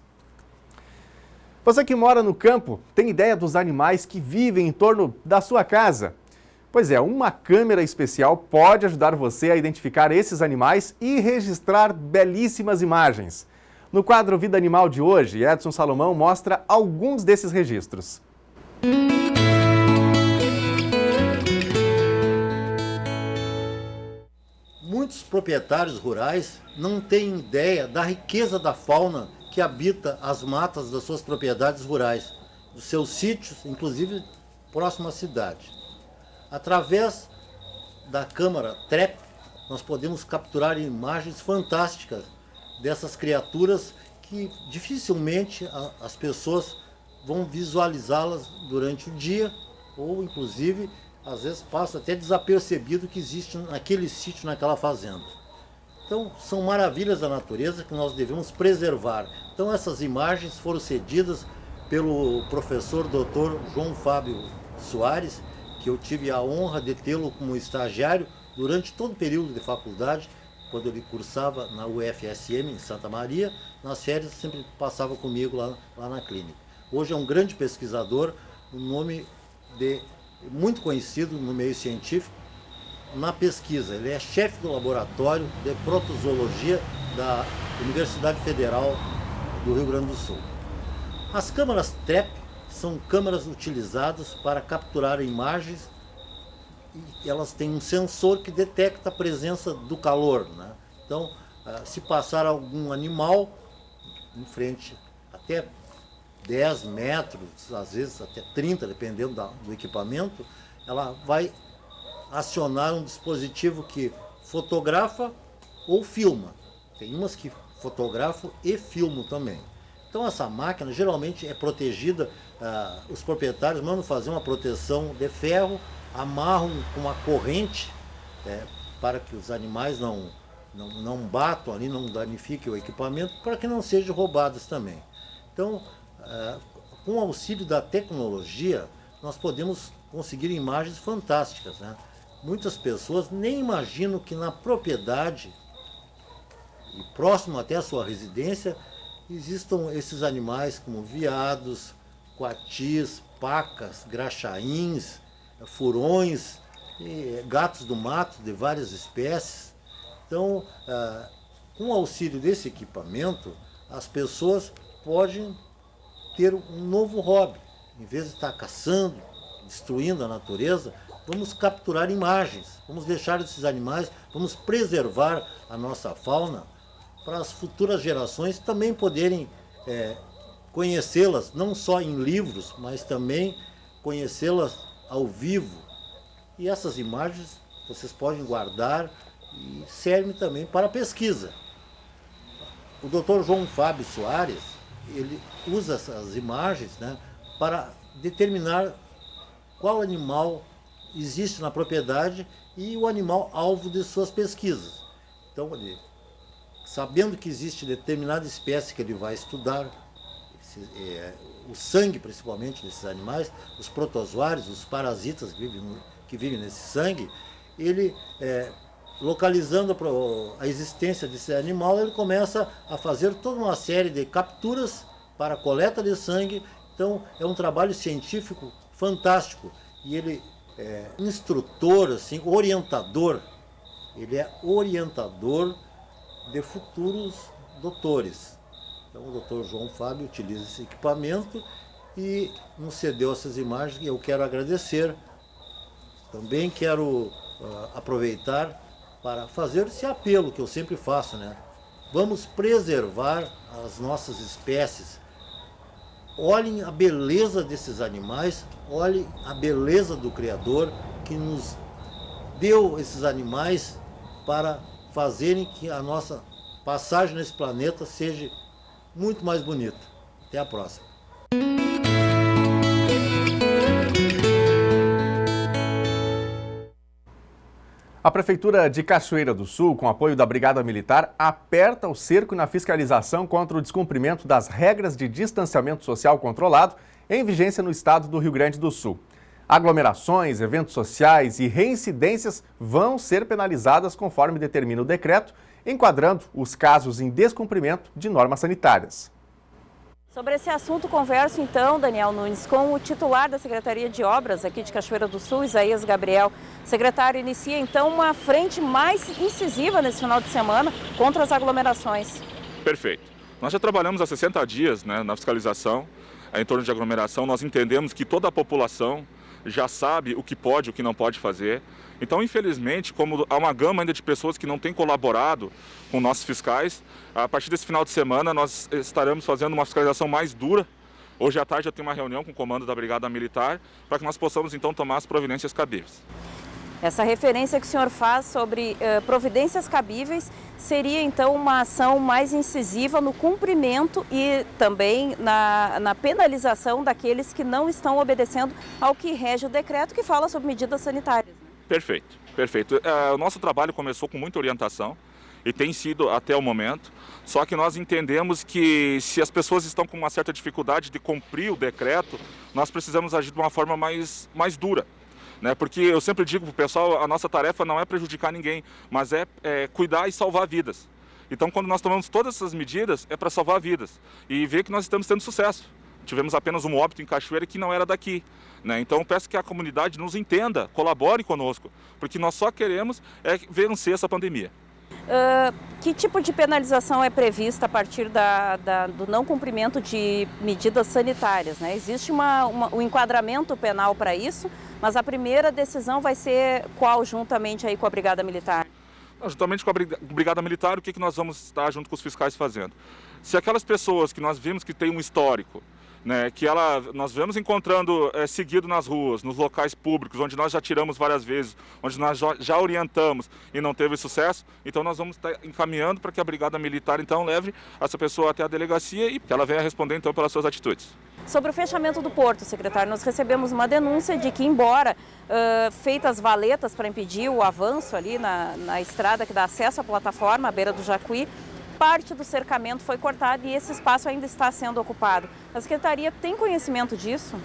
Você que mora no campo, tem ideia dos animais que vivem em torno da sua casa? Pois é, uma câmera especial pode ajudar você a identificar esses animais e registrar belíssimas imagens. No quadro Vida Animal de hoje, Edson Salomão mostra alguns desses registros. Muitos proprietários rurais não têm ideia da riqueza da fauna que habita as matas das suas propriedades rurais, dos seus sítios, inclusive próximo à cidade. Através da câmera TREP, nós podemos capturar imagens fantásticas dessas criaturas que dificilmente as pessoas vão visualizá-las durante o dia ou, inclusive, às vezes passa até desapercebido que existe naquele sítio, naquela fazenda. Então, são maravilhas da natureza que nós devemos preservar. Então, essas imagens foram cedidas pelo professor Dr. João Fábio Soares, que eu tive a honra de tê-lo como estagiário durante todo o período de faculdade, quando ele cursava na UFSM, em Santa Maria. Nas férias sempre passava comigo lá na clínica. Hoje é um grande pesquisador, um nome muito conhecido no meio científico na pesquisa. Ele é chefe do laboratório de protozoologia da Universidade Federal do Rio Grande do Sul. As câmeras TREP são câmeras utilizadas para capturar imagens e elas têm um sensor que detecta a presença do calor, né? Então, se passar algum animal em frente, até 10 metros, às vezes até 30, dependendo do equipamento, ela vai acionar um dispositivo que fotografa ou filma. Tem umas que fotografam e filmam também. Então essa máquina geralmente é protegida, os proprietários mandam fazer uma proteção de ferro, amarram com uma corrente para que os animais não batam ali, não danifiquem o equipamento, para que não sejam roubados também. Então, com o auxílio da tecnologia, nós podemos conseguir imagens fantásticas, né? Muitas pessoas nem imaginam que na propriedade, e próximo até a sua residência, existam esses animais como veados, coatis, pacas, graxaíns, furões, gatos do mato de várias espécies. Então, com o auxílio desse equipamento, as pessoas podem ter um novo hobby. Em vez de estar caçando, destruindo a natureza, vamos capturar imagens, vamos deixar esses animais, vamos preservar a nossa fauna para as futuras gerações também poderem conhecê-las, não só em livros, mas também conhecê-las ao vivo. E essas imagens vocês podem guardar e servem também para pesquisa. O Dr. João Fábio Soares, ele usa essas imagens, né, para determinar qual animal existe na propriedade e o animal alvo de suas pesquisas. Então, sabendo que existe determinada espécie que ele vai estudar, o sangue principalmente desses animais, os protozoários, os parasitas que vivem nesse sangue, ele, localizando a existência desse animal, ele começa a fazer toda uma série de capturas para a coleta de sangue. Então, é um trabalho científico fantástico. E ele é instrutor, assim, orientador. Ele é orientador de futuros doutores. Então, o Dr. João Fábio utiliza esse equipamento e nos cedeu essas imagens, e eu quero agradecer. Também quero aproveitar para fazer esse apelo que eu sempre faço, né? Vamos preservar as nossas espécies. Olhem a beleza desses animais, olhem a beleza do Criador que nos deu esses animais para fazerem que a nossa passagem nesse planeta seja muito mais bonita. Até a próxima. A Prefeitura de Cachoeira do Sul, com apoio da Brigada Militar, aperta o cerco na fiscalização contra o descumprimento das regras de distanciamento social controlado em vigência no estado do Rio Grande do Sul. Aglomerações, eventos sociais e reincidências vão ser penalizadas conforme determina o decreto, enquadrando os casos em descumprimento de normas sanitárias. Sobre esse assunto, converso então, Daniel Nunes, com o titular da Secretaria de Obras aqui de Cachoeira do Sul, Isaías Gabriel. O secretário inicia então uma frente mais incisiva nesse final de semana contra as aglomerações. Perfeito. Nós já trabalhamos há 60 dias, né, na fiscalização em torno de aglomeração. Nós entendemos que toda a população já sabe o que pode e o que não pode fazer. Então, infelizmente, como há uma gama ainda de pessoas que não têm colaborado com nossos fiscais, a partir desse final de semana nós estaremos fazendo uma fiscalização mais dura. Hoje à tarde eu tenho uma reunião com o comando da Brigada Militar para que nós possamos então tomar as providências cabíveis. Essa referência que o senhor faz sobre providências cabíveis seria então uma ação mais incisiva no cumprimento e também na penalização daqueles que não estão obedecendo ao que rege o decreto que fala sobre medidas sanitárias. Perfeito, perfeito. O nosso trabalho começou com muita orientação e tem sido até o momento, só que nós entendemos que se as pessoas estão com uma certa dificuldade de cumprir o decreto, nós precisamos agir de uma forma mais dura. Né? Porque eu sempre digo para o pessoal, a nossa tarefa não é prejudicar ninguém, mas é cuidar e salvar vidas. Então, quando nós tomamos todas essas medidas, é para salvar vidas e ver que nós estamos tendo sucesso. Tivemos apenas um óbito em Cachoeira que não era daqui. Né? Então, peço que a comunidade nos entenda, colabore conosco, porque nós só queremos vencer essa pandemia. Que tipo de penalização é prevista a partir do não cumprimento de medidas sanitárias? Né? Existe um enquadramento penal para isso, mas a primeira decisão vai ser qual juntamente aí com a Brigada Militar? Juntamente com a Brigada Militar, o que nós vamos estar junto com os fiscais fazendo? Se aquelas pessoas que nós vimos que têm um histórico né, que nós vemos encontrando seguido nas ruas, nos locais públicos, onde nós já tiramos várias vezes, onde nós já orientamos e não teve sucesso, então nós vamos estar encaminhando para que a Brigada Militar então leve essa pessoa até a delegacia e que ela venha responder então pelas suas atitudes. Sobre o fechamento do porto, secretário, nós recebemos uma denúncia de que, embora feitas valetas para impedir o avanço ali na estrada que dá acesso à plataforma, à beira do Jacuí, parte do cercamento foi cortada e esse espaço ainda está sendo ocupado. A Secretaria tem conhecimento disso?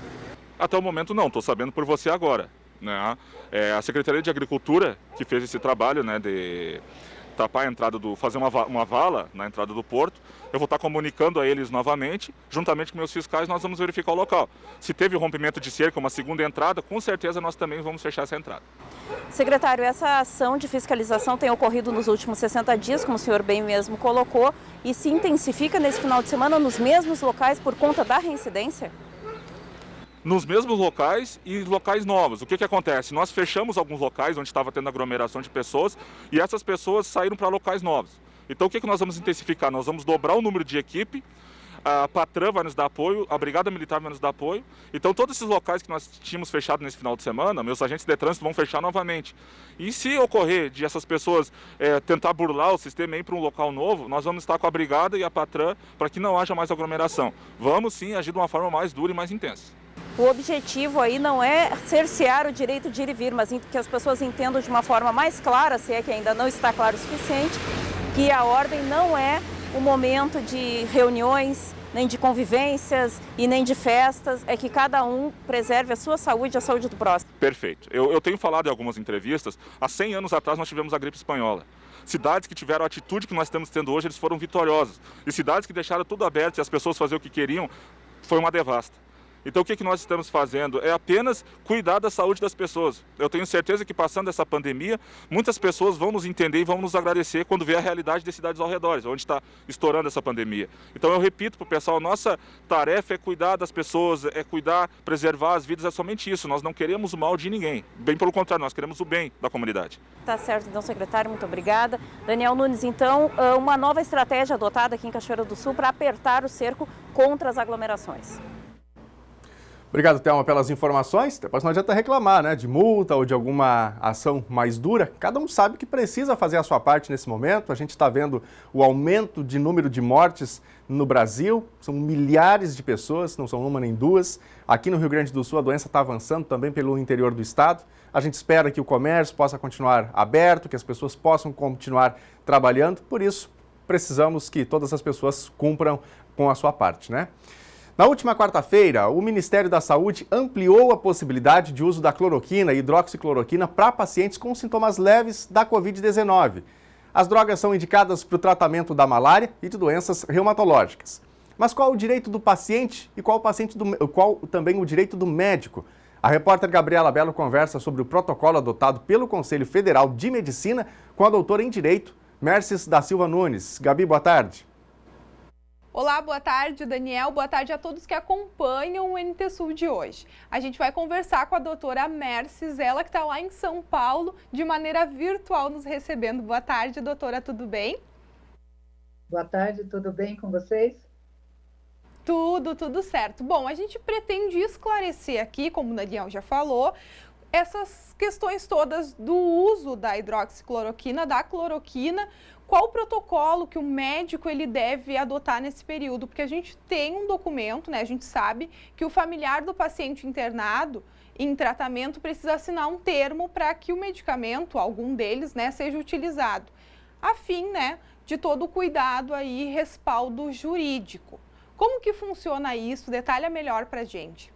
Até o momento não, estou sabendo por você agora, né? A Secretaria de Agricultura que fez esse trabalho, né, de tapar a entrada fazer uma vala na entrada do porto. Eu vou estar comunicando a eles novamente, juntamente com meus fiscais, nós vamos verificar o local. Se teve rompimento de cerca, uma segunda entrada, com certeza nós também vamos fechar essa entrada. Secretário, essa ação de fiscalização tem ocorrido nos últimos 60 dias, como o senhor bem mesmo colocou, e se intensifica nesse final de semana nos mesmos locais por conta da reincidência? Nos mesmos locais e locais novos. O que acontece? Nós fechamos alguns locais onde estava tendo aglomeração de pessoas e essas pessoas saíram para locais novos. Então o que nós vamos intensificar? Nós vamos dobrar o número de equipe, a Patran vai nos dar apoio, a Brigada Militar vai nos dar apoio. Então todos esses locais que nós tínhamos fechado nesse final de semana, meus agentes de trânsito vão fechar novamente. E se ocorrer de essas pessoas tentar burlar o sistema e ir para um local novo, nós vamos estar com a Brigada e a Patran para que não haja mais aglomeração. Vamos sim agir de uma forma mais dura e mais intensa. O objetivo aí não é cercear o direito de ir e vir, mas que as pessoas entendam de uma forma mais clara, se é que ainda não está claro o suficiente, que a ordem não é o momento de reuniões, nem de convivências e nem de festas, é que cada um preserve a sua saúde e a saúde do próximo. Perfeito. Eu tenho falado em algumas entrevistas, há 100 anos atrás nós tivemos a gripe espanhola. Cidades que tiveram a atitude que nós estamos tendo hoje, eles foram vitoriosos. E cidades que deixaram tudo aberto e as pessoas faziam o que queriam, foi uma devasta. Então o que nós estamos fazendo é apenas cuidar da saúde das pessoas. Eu tenho certeza que passando essa pandemia, muitas pessoas vão nos entender e vão nos agradecer quando ver a realidade das cidades ao redor, onde está estourando essa pandemia. Então eu repito para o pessoal, nossa tarefa é cuidar das pessoas, é cuidar, preservar as vidas, é somente isso. Nós não queremos o mal de ninguém, bem pelo contrário, nós queremos o bem da comunidade. Tá certo, então, secretário, muito obrigada. Daniel Nunes, então, uma nova estratégia adotada aqui em Cachoeira do Sul para apertar o cerco contra as aglomerações. Obrigado, Thelma, pelas informações. Depois não adianta reclamar, né, de multa ou de alguma ação mais dura. Cada um sabe que precisa fazer a sua parte nesse momento. A gente está vendo o aumento de número de mortes no Brasil. São milhares de pessoas, não são uma nem duas. Aqui no Rio Grande do Sul a doença está avançando também pelo interior do estado. A gente espera que o comércio possa continuar aberto, que as pessoas possam continuar trabalhando. Por isso, precisamos que todas as pessoas cumpram com a sua parte, né? Na última quarta-feira, o Ministério da Saúde ampliou a possibilidade de uso da cloroquina e hidroxicloroquina para pacientes com sintomas leves da Covid-19. As drogas são indicadas para o tratamento da malária e de doenças reumatológicas. Mas qual o direito do paciente e qual também o direito do médico? A repórter Gabriela Belo conversa sobre o protocolo adotado pelo Conselho Federal de Medicina com a doutora em Direito, Merces da Silva Nunes. Gabi, boa tarde. Olá, boa tarde, Daniel. Boa tarde a todos que acompanham o NT Sul de hoje. A gente vai conversar com a doutora Merces, ela que está lá em São Paulo, de maneira virtual nos recebendo. Boa tarde, doutora, tudo bem? Boa tarde, tudo bem com vocês? Tudo certo. Bom, a gente pretende esclarecer aqui, como o Daniel já falou, essas questões todas do uso da hidroxicloroquina, da cloroquina. Qual o protocolo que o médico ele deve adotar nesse período? Porque a gente tem um documento, né? A gente sabe que o familiar do paciente internado em tratamento precisa assinar um termo para que o medicamento, algum deles, né, seja utilizado, a fim, né, de todo o cuidado aí, respaldo jurídico. Como que funciona isso? Detalha melhor para a gente.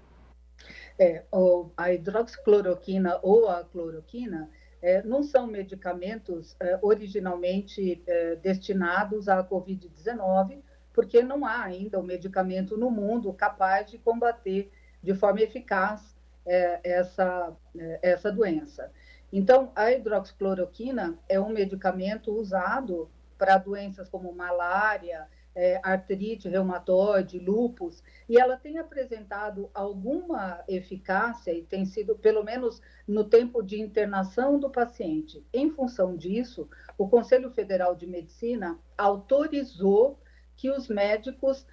A hidroxicloroquina ou a cloroquina não são medicamentos originalmente destinados à Covid-19, porque não há ainda um medicamento no mundo capaz de combater de forma eficaz essa doença. Então, a hidroxicloroquina é um medicamento usado para doenças como malária, artrite reumatoide, lúpus, e ela tem apresentado alguma eficácia e tem sido, pelo menos no tempo de internação do paciente. Em função disso, o Conselho Federal de Medicina autorizou que os médicos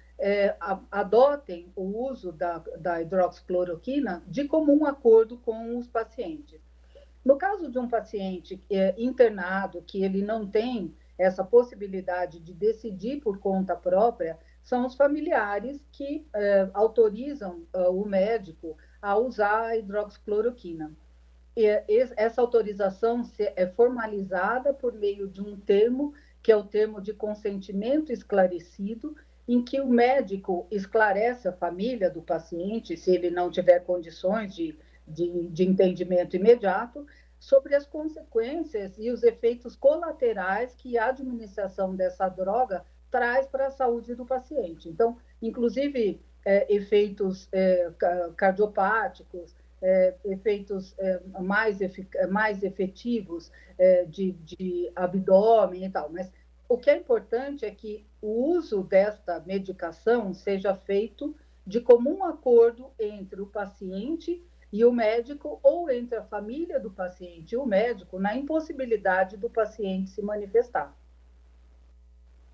adotem o uso da hidroxicloroquina de comum acordo com os pacientes. No caso de um paciente internado, que ele não tem essa possibilidade de decidir por conta própria, são os familiares que autorizam o médico a usar a hidroxicloroquina. Essa autorização é formalizada por meio de um termo, que é o termo de consentimento esclarecido, em que o médico esclarece a família do paciente, se ele não tiver condições de entendimento imediato, sobre as consequências e os efeitos colaterais que a administração dessa droga traz para a saúde do paciente. Então, inclusive, efeitos cardiopáticos, efeitos mais efetivos de abdômen e tal. Mas o que é importante é que o uso desta medicação seja feito de comum acordo entre o paciente e o médico, ou entre a família do paciente e o médico, na impossibilidade do paciente se manifestar.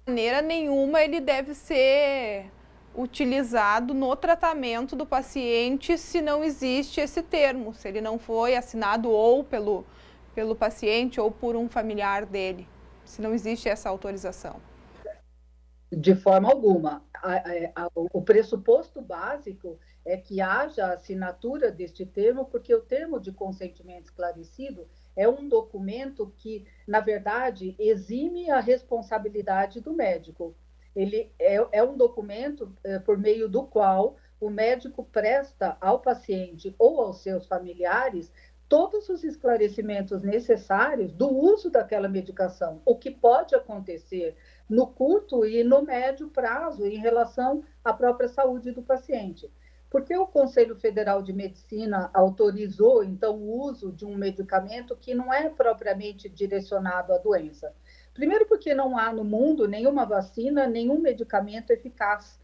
De maneira nenhuma ele deve ser utilizado no tratamento do paciente se não existe esse termo, se ele não foi assinado ou pelo paciente ou por um familiar dele, se não existe essa autorização. De forma alguma. O pressuposto básico é que haja assinatura deste termo, porque o termo de consentimento esclarecido é um documento que, na verdade, exime a responsabilidade do médico. Ele é um documento por meio do qual o médico presta ao paciente ou aos seus familiares todos os esclarecimentos necessários do uso daquela medicação, o que pode acontecer no curto e no médio prazo em relação à própria saúde do paciente. Porque o Conselho Federal de Medicina autorizou, então, o uso de um medicamento que não é propriamente direcionado à doença? Primeiro porque não há no mundo nenhuma vacina, nenhum medicamento eficaz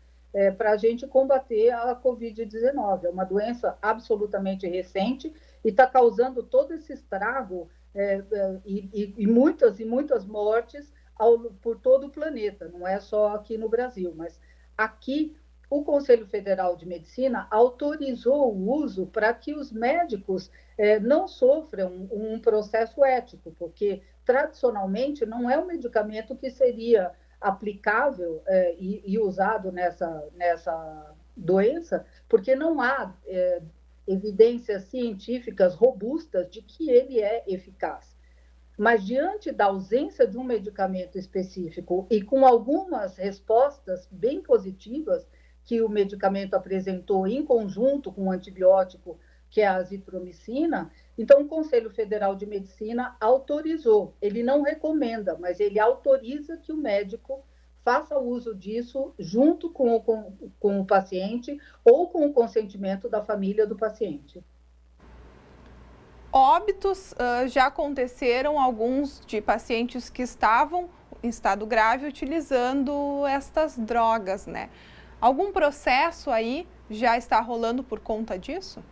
para a gente combater a Covid-19. É uma doença absolutamente recente e está causando todo esse estrago e muitas mortes por todo o planeta, não é só aqui no Brasil, mas aqui o Conselho Federal de Medicina autorizou o uso para que os médicos não sofram um processo ético, porque tradicionalmente não é um medicamento que seria aplicável e usado nessa doença, porque não há evidências científicas robustas de que ele é eficaz. Mas diante da ausência de um medicamento específico e com algumas respostas bem positivas que o medicamento apresentou em conjunto com o antibiótico, que é a azitromicina, então o Conselho Federal de Medicina autorizou. Ele não recomenda, mas ele autoriza que o médico faça uso disso junto com o paciente ou com o consentimento da família do paciente. Óbitos já aconteceram, alguns de pacientes que estavam em estado grave utilizando estas drogas, né? Algum processo aí já está rolando por conta disso?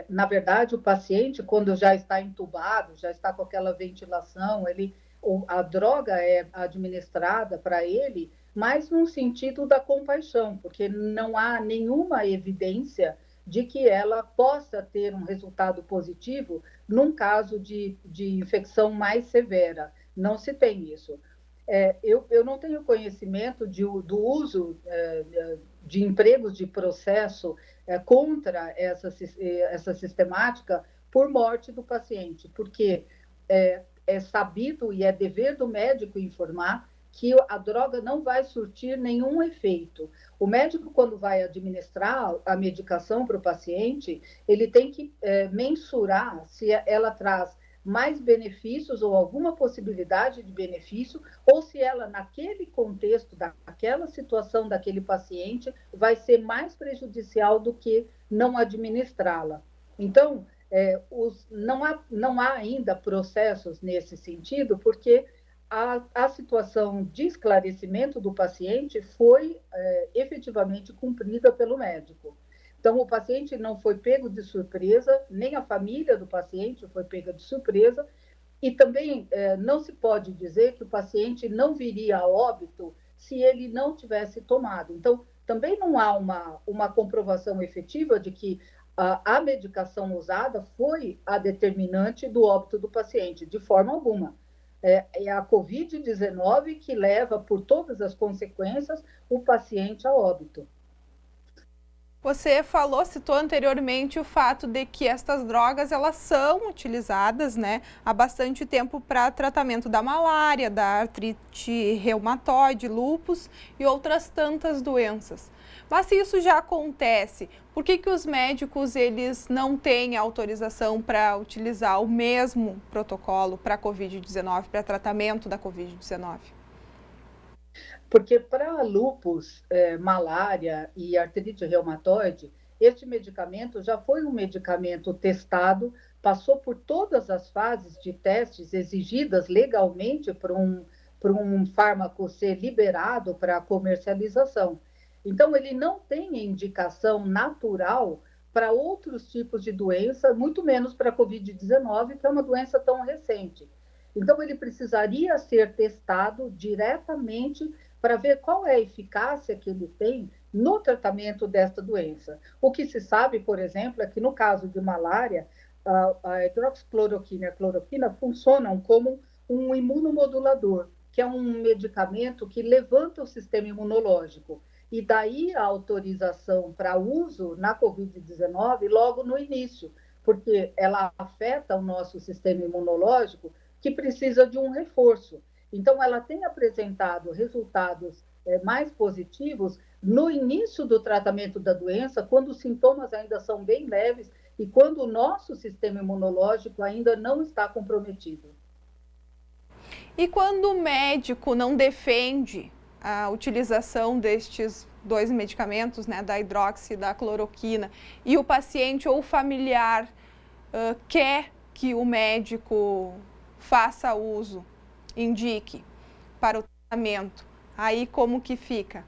Na verdade, o paciente, quando já está entubado, já está com aquela ventilação, a droga é administrada para ele, mas no sentido da compaixão, porque não há nenhuma evidência de que ela possa ter um resultado positivo num caso de infecção mais severa. Não se tem isso. Eu não tenho conhecimento do uso de empregos de processo contra essa sistemática por morte do paciente, porque é sabido e é dever do médico informar que a droga não vai surtir nenhum efeito. O médico, quando vai administrar a medicação para o paciente, ele tem que mensurar se ela traz mais benefícios ou alguma possibilidade de benefício, ou se ela, naquele contexto, daquela situação daquele paciente, vai ser mais prejudicial do que não administrá-la. Então, não há ainda processos nesse sentido, porque a situação de esclarecimento do paciente foi efetivamente cumprida pelo médico. Então, o paciente não foi pego de surpresa, nem a família do paciente foi pega de surpresa, e também não se pode dizer que o paciente não viria a óbito se ele não tivesse tomado. Então, também não há uma comprovação efetiva de que a medicação usada foi a determinante do óbito do paciente, de forma alguma. É a Covid-19 que leva, por todas as consequências, o paciente a óbito. Você citou anteriormente o fato de que estas drogas elas são utilizadas, né, há bastante tempo para tratamento da malária, da artrite reumatoide, lúpus e outras tantas doenças. Mas se isso já acontece, por que os médicos eles não têm autorização para utilizar o mesmo protocolo para a Covid-19, para tratamento da Covid-19? Porque para lúpus, malária e artrite reumatoide, este medicamento já foi um medicamento testado, passou por todas as fases de testes exigidas legalmente para um fármaco ser liberado para comercialização. Então, ele não tem indicação natural para outros tipos de doença, muito menos para a Covid-19, que é uma doença tão recente. Então, ele precisaria ser testado diretamente para ver qual é a eficácia que ele tem no tratamento desta doença. O que se sabe, por exemplo, é que no caso de malária, a hidroxicloroquina e a cloroquina funcionam como um imunomodulador, que é um medicamento que levanta o sistema imunológico. E daí a autorização para uso na Covid-19 logo no início, porque ela afeta o nosso sistema imunológico, que precisa de um reforço. Então, ela tem apresentado resultados mais positivos no início do tratamento da doença, quando os sintomas ainda são bem leves e quando o nosso sistema imunológico ainda não está comprometido. E quando o médico não defende a utilização destes dois medicamentos, né, da hidroxi e da cloroquina, e o paciente ou o familiar quer que o médico faça uso, indique para o tratamento, aí como que fica?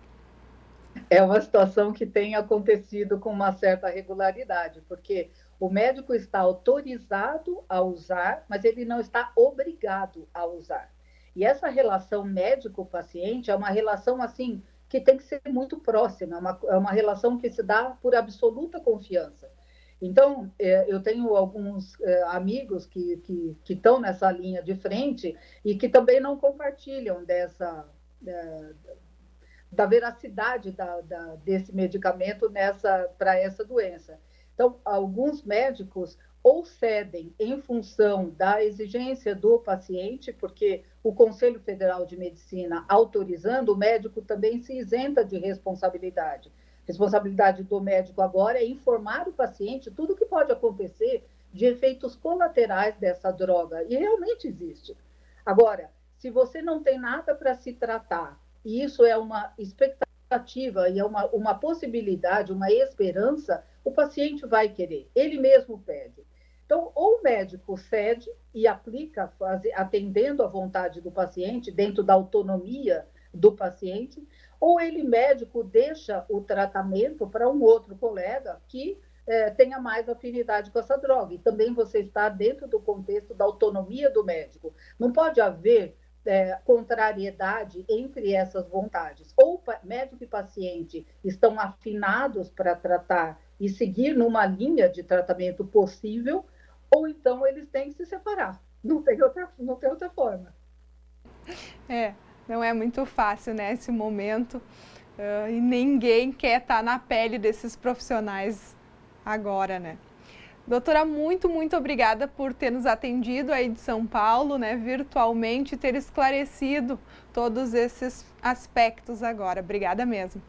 É uma situação que tem acontecido com uma certa regularidade, porque o médico está autorizado a usar, mas ele não está obrigado a usar. E essa relação médico-paciente é uma relação assim que tem que ser muito próxima, é uma relação que se dá por absoluta confiança. Então, eu tenho alguns amigos que estão nessa linha de frente e que também não compartilham da veracidade desse medicamento para essa doença. Então, alguns médicos ou cedem em função da exigência do paciente, porque o Conselho Federal de Medicina autorizando, o médico também se isenta de responsabilidade. Responsabilidade do médico agora é informar o paciente tudo o que pode acontecer de efeitos colaterais dessa droga, e realmente existe. Agora, se você não tem nada para se tratar, e isso é uma expectativa e é uma possibilidade, uma esperança, o paciente vai querer, ele mesmo pede. Então, ou o médico cede e aplica, atendendo à vontade do paciente, dentro da autonomia do paciente, ou ele, médico, deixa o tratamento para um outro colega que tenha mais afinidade com essa droga. E também você está dentro do contexto da autonomia do médico. Não pode haver contrariedade entre essas vontades. Ou médico e paciente estão afinados para tratar e seguir numa linha de tratamento possível, ou então eles têm que se separar. Não tem outra forma. Não é muito fácil, né, esse momento, e ninguém quer estar na pele desses profissionais agora, né? Doutora, muito obrigada por ter nos atendido aí de São Paulo, né, virtualmente, ter esclarecido todos esses aspectos agora. Obrigada mesmo.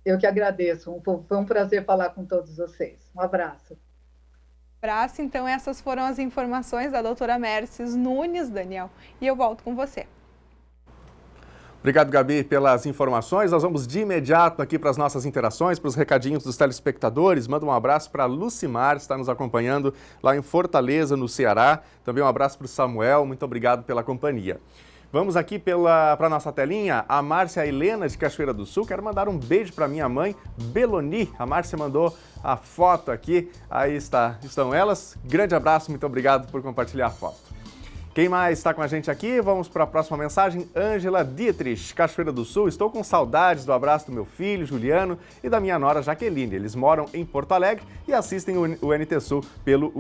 Eu que agradeço, foi um prazer falar com todos vocês. Um abraço. Abraço, então essas foram as informações da doutora Mércies Nunes, Daniel, e eu volto com você. Obrigado, Gabi, pelas informações. Nós vamos de imediato aqui para as nossas interações, para os recadinhos dos telespectadores. Manda um abraço para a Lucimar, que está nos acompanhando lá em Fortaleza, no Ceará. Também um abraço para o Samuel, muito obrigado pela companhia. Vamos aqui para a nossa telinha, a Márcia Helena de Cachoeira do Sul. Quero mandar um beijo para minha mãe, Beloni. A Márcia mandou a foto aqui, aí estão elas. Grande abraço, muito obrigado por compartilhar a foto. Quem mais está com a gente aqui? Vamos para a próxima mensagem. Ângela Dietrich, Cachoeira do Sul. Estou com saudades do abraço do meu filho, Juliano, e da minha nora, Jaqueline. Eles moram em Porto Alegre e assistem o NT Sul pelo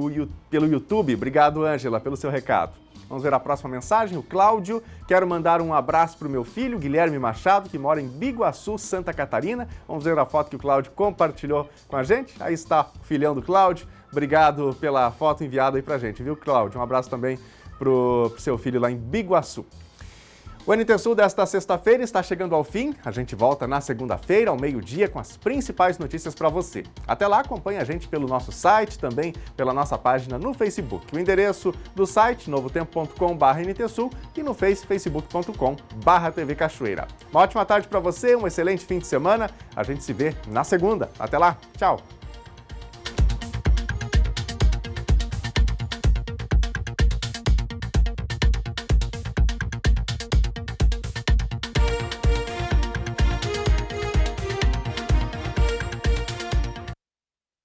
YouTube. Obrigado, Ângela, pelo seu recado. Vamos ver a próxima mensagem. O Cláudio. Quero mandar um abraço para o meu filho, Guilherme Machado, que mora em Biguaçu, Santa Catarina. Vamos ver a foto que o Cláudio compartilhou com a gente. Aí está o filhão do Cláudio. Obrigado pela foto enviada aí para a gente, viu, Cláudio? Um abraço também pro seu filho lá em Biguaçu. O NT Sul desta sexta-feira está chegando ao fim. A gente volta na segunda-feira, ao meio-dia, com as principais notícias para você. Até lá, acompanhe a gente pelo nosso site, também pela nossa página no Facebook. O endereço do site, novotempo.com/NTSul e no facebook.com/TV Cachoeira. Uma ótima tarde para você, um excelente fim de semana. A gente se vê na segunda. Até lá, tchau!